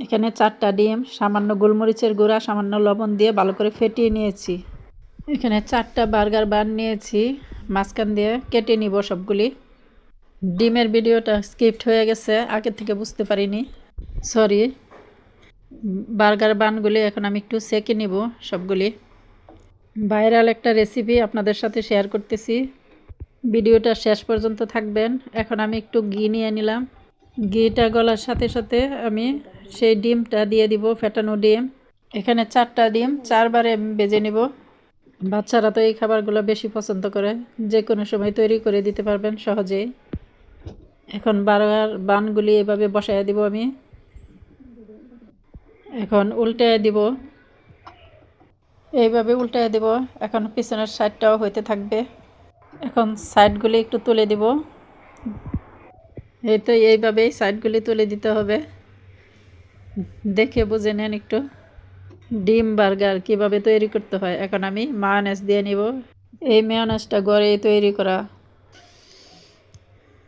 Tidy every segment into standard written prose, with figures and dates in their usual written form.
এখানে 4টা ডিম, সামান্য গোলমরিচের গুঁড়া, সামান্য লবণ দিয়ে ভালো করে ফেটিয়ে নিয়েছি। এখানে 4টা বার্গার বান নিয়েছি, মাঝখান দিয়ে কেটে নিব সবগুলি। ডিমের ভিডিওটা স্কিপ্ট হয়ে গেছে, আগে থেকে বুঝতে পারিনি, সরি। বার্গার বানগুলি এখন আমি একটু সেকে নিব সবগুলি। ভাইরাল একটা রেসিপি আপনাদের সাথে শেয়ার করতেছি, ভিডিওটা শেষ পর্যন্ত থাকবেন। এখন আমি একটু ঘি নিয়ে নিলাম, ঘিটা গলার সাথে সাথে আমি সেই ডিমটা দিয়ে দিব, ফেটানো ডিম। এখানে 4টা ডিম 4বারে ভেজে নিব। বাচ্চারা তো এই খাবারগুলো বেশি পছন্দ করে, যে কোনো সময় তৈরি করে দিতে পারবেন সহজেই। এখন বার্গার বানগুলি এভাবে বসায় দিব আমি। এখন উল্টায় দিব, এইভাবে উল্টায় দিব। এখন পিছনের সাইডটাও হইতে থাকবে। এখন সাইডগুলি একটু তুলে দিব, এই তো এইভাবেই সাইডগুলি তুলে দিতে হবে। দেখে বুঝে নেন একটু ডিম বার্গার কিভাবে তৈরি করতে হয়। এখন আমি মায়োনেজ দিয়ে নিব, এই মায়োনেজটা ঘরেই তৈরি করা।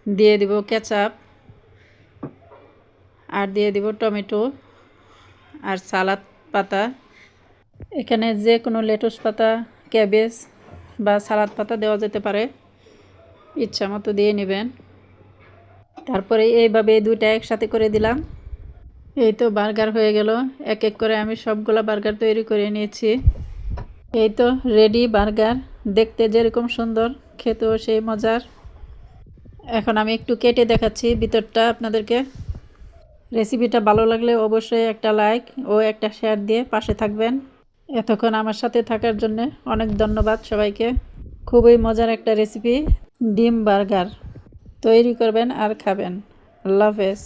দিয়ে দিব কেচাপ, আর দিয়ে দিব টমেটো আর সালাদ পাতা। এখানে যে কোনো লেটুস পাতা, ক্যাবেজ বা সালাদ পাতা দেওয়া যেতে পারে, ইচ্ছা মতো দিয়ে নেবেন। তারপরে এইভাবে 2টা একসাথে করে দিলাম। এই তো বার্গার হয়ে গেল। এক এক করে আমি সবগুলা বার্গার তৈরি করে নিয়েছি। এই তো রেডি বার্গার, দেখতে যেরকম সুন্দর, খেতেও সেই মজার। এখন আমি একটু কেটে দেখাচ্ছি ভিতরটা আপনাদেরকে। রেসিপিটা ভালো লাগলে অবশ্যই একটা লাইক ও একটা শেয়ার দিয়ে পাশে থাকবেন। এতক্ষণ আমার সাথে থাকার জন্য অনেক ধন্যবাদ সবাইকে। খুবই মজার একটা রেসিপি, ডিম বার্গার। তৈরি করবেন আর খাবেন। আল্লাহ হাফেজ।